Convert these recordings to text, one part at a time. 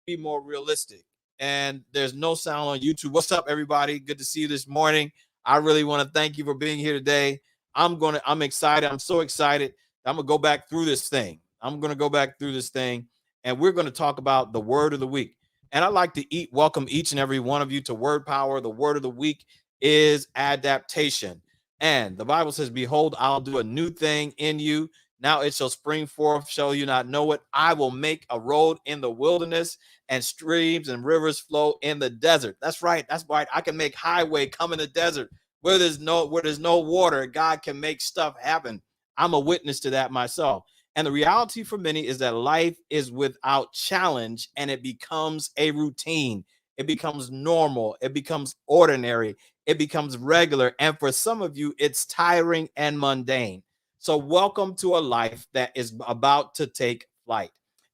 be more realistic. And there's no sound on YouTube. What's up, everybody? Good to see you this morning. I really want to thank you for being here today. I'm excited. I'm so excited. I'm gonna go back through this thing. I'm gonna go back through this thing, and we're gonna talk about the word of the week. And I'd like to welcome each and every one of you to Word Power. The word of the week is adaptation. And the Bible says, "Behold, I'll do a new thing in you. Now it shall spring forth, shall you not know it? I will make a road in the wilderness, and streams and rivers flow in the desert." That's right. That's right. I can make highway come in the desert where there's no water. God can make stuff happen. I'm a witness to that myself. And the reality for many is that life is without challenge, and it becomes a routine. It becomes normal. It becomes ordinary. It becomes regular. And for some of you, it's tiring and mundane. So, welcome to a life that is about to take flight.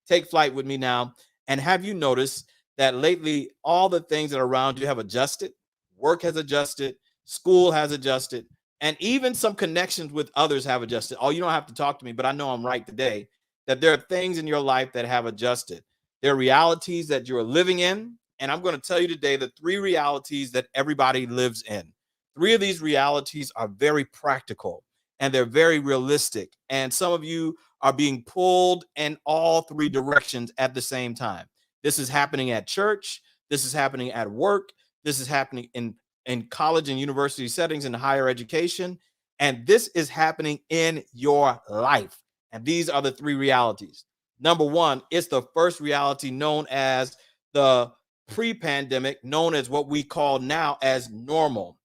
Take flight with me now. And have you noticed that lately, all the things that are around you have adjusted? Work has adjusted, school has adjusted, and even some connections with others have adjusted. Oh, you don't have to talk to me, but I know I'm right today that there are things in your life that have adjusted. There are realities that you're living in. And I'm going to tell you today the three realities that everybody lives in. Three of these realities are very practical and they're very realistic. And some of you are being pulled in all three directions at the same time. This is happening at church. This is happening at work. This is happening in college and university settings in higher education. And this is happening in your life. And these are the three realities. Number one, it's the first reality known as the pre-pandemic, known as what we call now as normal.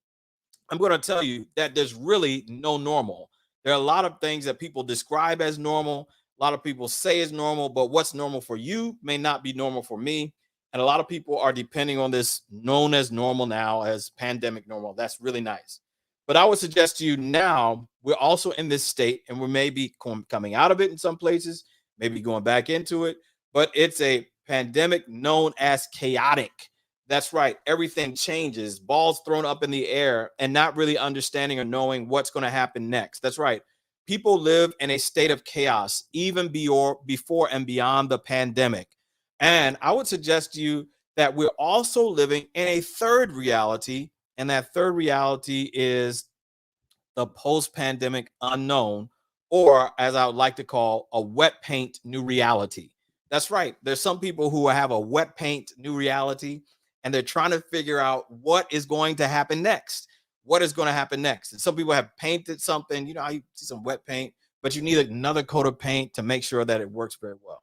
I'm going to tell you that there's really no normal. There are a lot of things that people describe as normal. A lot of people say is normal, but what's normal for you may not be normal for me. And a lot of people are depending on this known as normal now as pandemic normal. That's really nice. But I would suggest to you now, we're also in this state and we may be coming out of it in some places, maybe going back into it, but it's a pandemic known as chaotic. That's right. Everything changes, balls thrown up in the air, and not really understanding or knowing what's going to happen next. That's right. People live in a state of chaos, even before and beyond the pandemic. And I would suggest to you that we're also living in a third reality. And that third reality is the post pandemic unknown, or as I would like to call a wet paint new reality. That's right. There's some people who have a wet paint new reality and they're trying to figure out what is going to happen next. What is going to happen next? And some people have painted something, you know, how you see some wet paint, but you need another coat of paint to make sure that it works very well.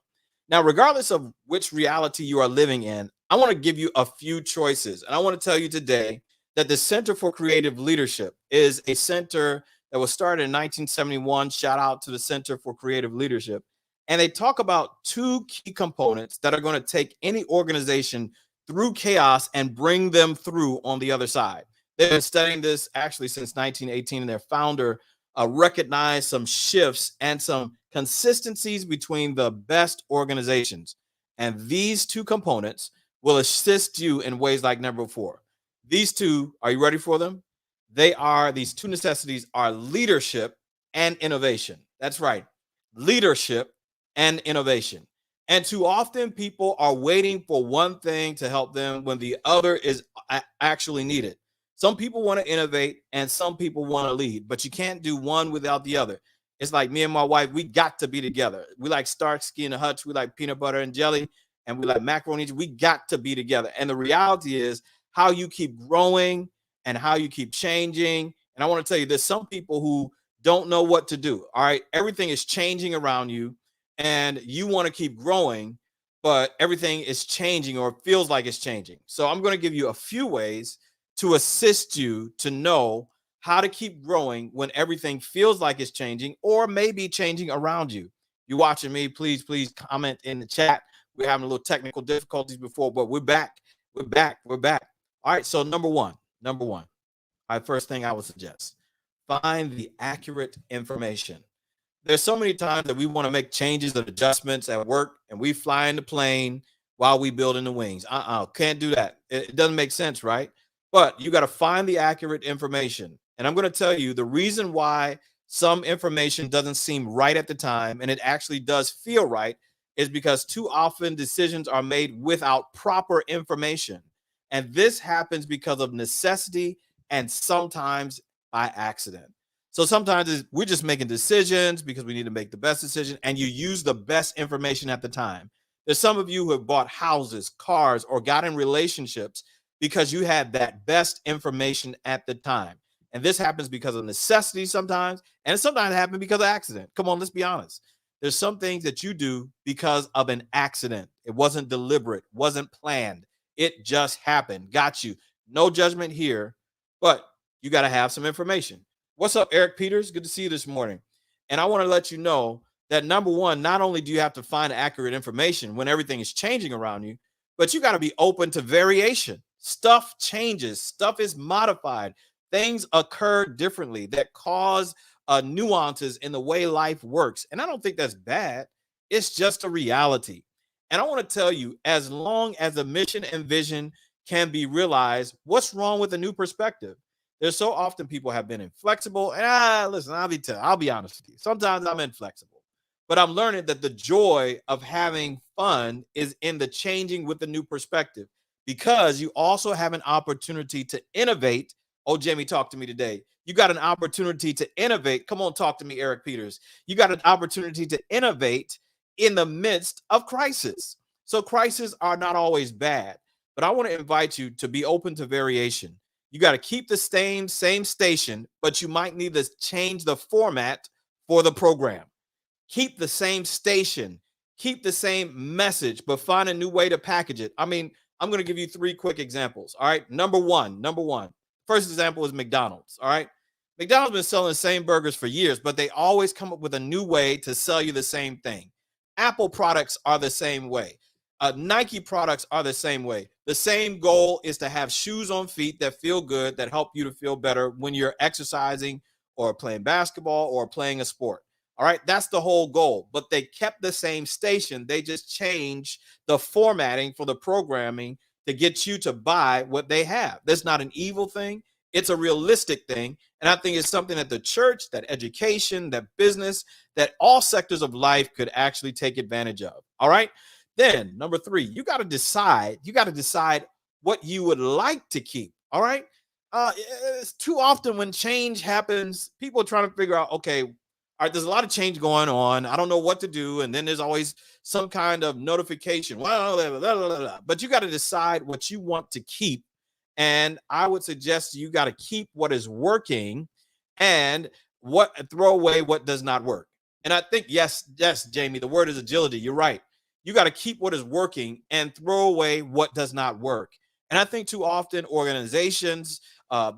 Now, regardless of which reality you are living in, I want to give you a few choices. And I want to tell you today that the Center for Creative Leadership is a center that was started in 1971. Shout out to the Center for Creative Leadership. And they talk about two key components that are going to take any organization through chaos and bring them through on the other side. They've been studying this actually since 1918, and their founder recognized some shifts and some consistencies between the best organizations. And these two components will assist you in ways like never before. These two, are you ready for them? These two necessities are leadership and innovation. That's right, leadership and innovation. And too often people are waiting for one thing to help them when the other is actually needed. Some people want to innovate and some people want to lead, but you can't do one without the other. It's like me and my wife, we got to be together. We like Starsky and Hutch, we like peanut butter and jelly, and we like macaroni. We got to be together. And the reality is how you keep growing and how you keep changing. And I want to tell you, there's some people who don't know what to do. All right. Everything is changing around you and you want to keep growing, but everything is changing or feels like it's changing. So I'm going to give you a few ways to assist you to know how to keep growing when everything feels like it's changing or maybe changing around you. You're watching me, please comment in the chat. We're having a little technical difficulties before, but we're back. We're back. All right. So number one. All right, first thing I would suggest, find the accurate information. There's so many times that we want to make changes and adjustments at work and we fly in the plane while we build in the wings. Can't do that. It doesn't make sense, right? But you got to find the accurate information. And I'm going to tell you the reason why some information doesn't seem right at the time and it actually does feel right is because too often decisions are made without proper information. And this happens because of necessity and sometimes by accident. So sometimes we're just making decisions because we need to make the best decision, and you use the best information at the time. There's some of you who have bought houses, cars, or got in relationships because you had that best information at the time. And this happens because of necessity sometimes, and sometimes it happens because of accident. Come on, let's be honest. There's some things that you do because of an accident. It wasn't deliberate, wasn't planned. It just happened. Got you. No judgment here, but you got to have some information. What's up, Eric Peters? Good to see you this morning. And I want to let you know that number one, not only do you have to find accurate information when everything is changing around you, but you got to be open to variation. Stuff changes, stuff is modified, things occur differently that cause nuances in the way life works. And I don't think that's bad. It's just a reality. And I want to tell you, as long as the mission and vision can be realized, what's wrong with a new perspective? There's so often people have been inflexible. And listen, I'll be honest with you. Sometimes I'm inflexible, but I'm learning that the joy of having fun is in the changing with the new perspective, because you also have an opportunity to innovate. Oh, Jamie, talk to me today. You got an opportunity to innovate. Come on, talk to me, Eric Peters. You got an opportunity to innovate in the midst of crisis. So crises are not always bad, but I want to invite you to be open to variation. You got to keep the same station, but you might need to change the format for the program. Keep the same station, keep the same message, but find a new way to package it. I mean, I'm going to give you 3 quick examples. All right. Number one. First example is McDonald's. All right. McDonald's been selling the same burgers for years, but they always come up with a new way to sell you the same thing. Apple products are the same way. Nike products are the same way. The same goal is to have shoes on feet that feel good, that help you to feel better when you're exercising or playing basketball or playing a sport. All right, that's the whole goal. But they kept the same station. They just changed the formatting for the programming to get you to buy what they have. That's not an evil thing. It's a realistic thing. And I think it's something that the church, that education, that business, that all sectors of life could actually take advantage of. All right. Then number 3, you got to decide what you would like to keep. All right. It's too often when change happens, people are trying to figure out, okay, all right, there's a lot of change going on. I don't know what to do. And then there's always some kind of notification. But you got to decide what you want to keep. And I would suggest you got to keep what is working and throw away what does not work. And I think, yes, Jamie, the word is agility. You're right. You got to keep what is working and throw away what does not work. And I think too often organizations,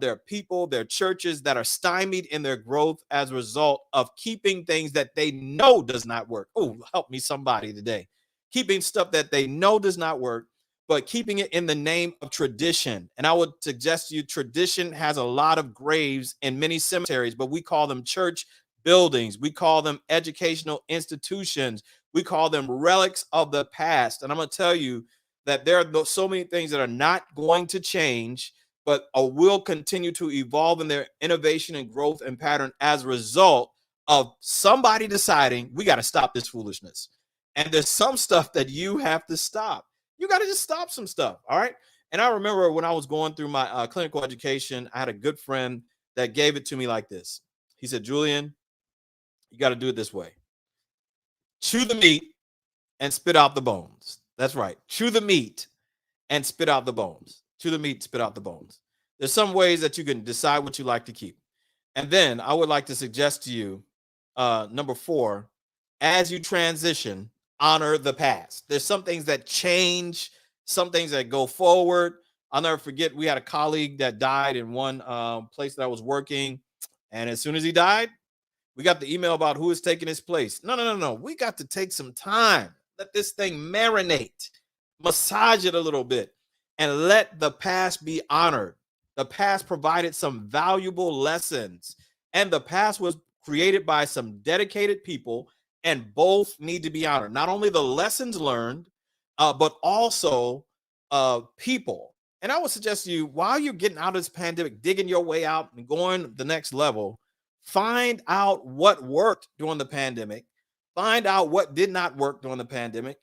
there are people, there are churches that are stymied in their growth as a result of keeping things that they know does not work. Oh, help me somebody today. Keeping stuff that they know does not work, but keeping it in the name of tradition. And I would suggest to you, tradition has a lot of graves in many cemeteries, but we call them church buildings. We call them educational institutions. We call them relics of the past. And I'm going to tell you that there are so many things that are not going to change, but will continue to evolve in their innovation and growth and pattern as a result of somebody deciding we got to stop this foolishness. And there's some stuff that you have to stop. You got to just stop some stuff. All right. And I remember when I was going through my clinical education, I had a good friend that gave it to me like this. He said, Julian, you got to do it this way. Chew the meat and spit out the bones. That's right. Chew the meat and spit out the bones. Chew the meat, spit out the bones. There's some ways that you can decide what you like to keep. And then I would like to suggest to you, number 4, as you transition, honor the past. There's some things that change, some things that go forward. I'll never forget, we had a colleague that died in one place that I was working. And as soon as he died, we got the email about who is taking his place. No. We got to take some time. Let this thing marinate, massage it a little bit, and let the past be honored. The past provided some valuable lessons, and the past was created by some dedicated people, and both need to be honored. Not only the lessons learned, but also people. And I would suggest to you, while you're getting out of this pandemic, digging your way out and going the next level, find out what worked during the pandemic. find out what did not work during the pandemic,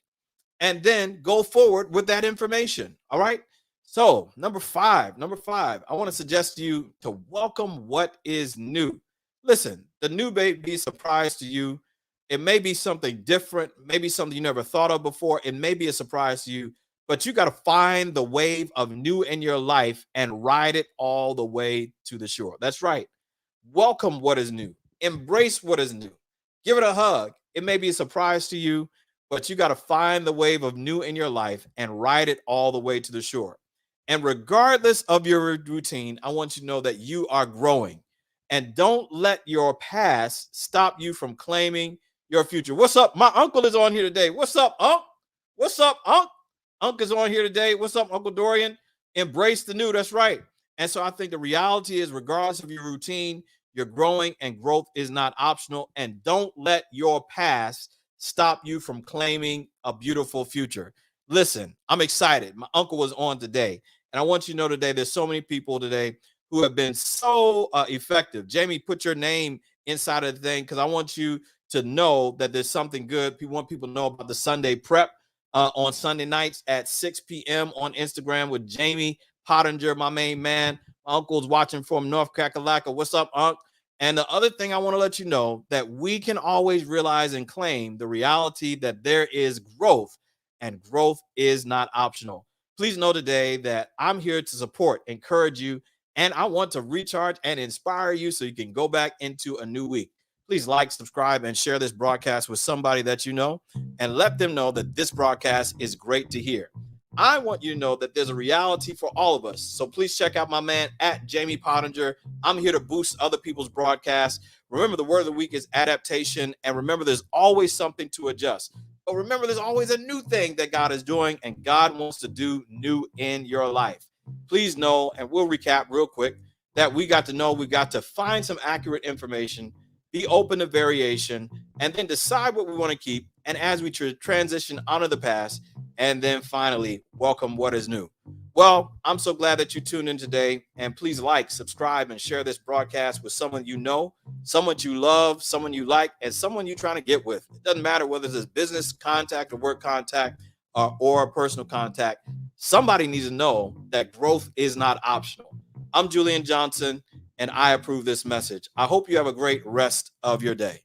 and then go forward with that information. All right. So, number five, I want to suggest to you to welcome what is new. Listen, the new may be a surprise to you. It may be something different, maybe something you never thought of before. It may be a surprise to you, but you got to find the wave of new in your life and ride it all the way to the shore. That's right. Welcome what is new, embrace what is new, give it a hug. It may be a surprise to you, but you got to find the wave of new in your life and ride it all the way to the shore. And regardless of your routine, I want you to know that you are growing, and don't let your past stop you from claiming your future. What's up? My uncle is on here today. What's up, Unc? What's up, Unc? Unc is on here today. What's up, Uncle Dorian? Embrace the new. That's right. And so I think the reality is, regardless of your routine, you're growing, and growth is not optional. And don't let your past stop you from claiming a beautiful future. Listen, I'm excited. My uncle was on today. And I want you to know today, there's so many people today who have been so effective. Jamie, put your name inside of the thing, because I want you to know that there's something good. We want people to know about the Sunday prep on Sunday nights at 6 p.m. on Instagram with Jamie Pottinger, my main man. My uncle's watching from North Kakalaka. What's up, Unc? And the other thing I want to let you know, that we can always realize and claim the reality that there is growth, and growth is not optional. Please know today that I'm here to support, encourage you, and I want to recharge and inspire you so you can go back into a new week. Please like, subscribe, and share this broadcast with somebody that you know, and let them know that this broadcast is great to hear. I want you to know that there's a reality for all of us. So please check out my man at Jamie Pottinger. I'm here to boost other people's broadcasts. Remember, the word of the week is adaptation. And remember, there's always something to adjust. But remember, there's always a new thing that God is doing, and God wants to do new in your life. Please know, and we'll recap real quick, that we got to find some accurate information, be open to variation, and then decide what we want to keep. And as we transition out of the past, and then finally welcome what is new. Well, I'm so glad that you tuned in today, and please like, subscribe, and share this broadcast with someone you know, someone you love, someone you like, and someone you're trying to get with. It doesn't matter whether it's business contact or work contact or personal contact. Somebody needs to know that growth is not optional. I'm Julian Johnson, and I approve this message. I hope you have a great rest of your day.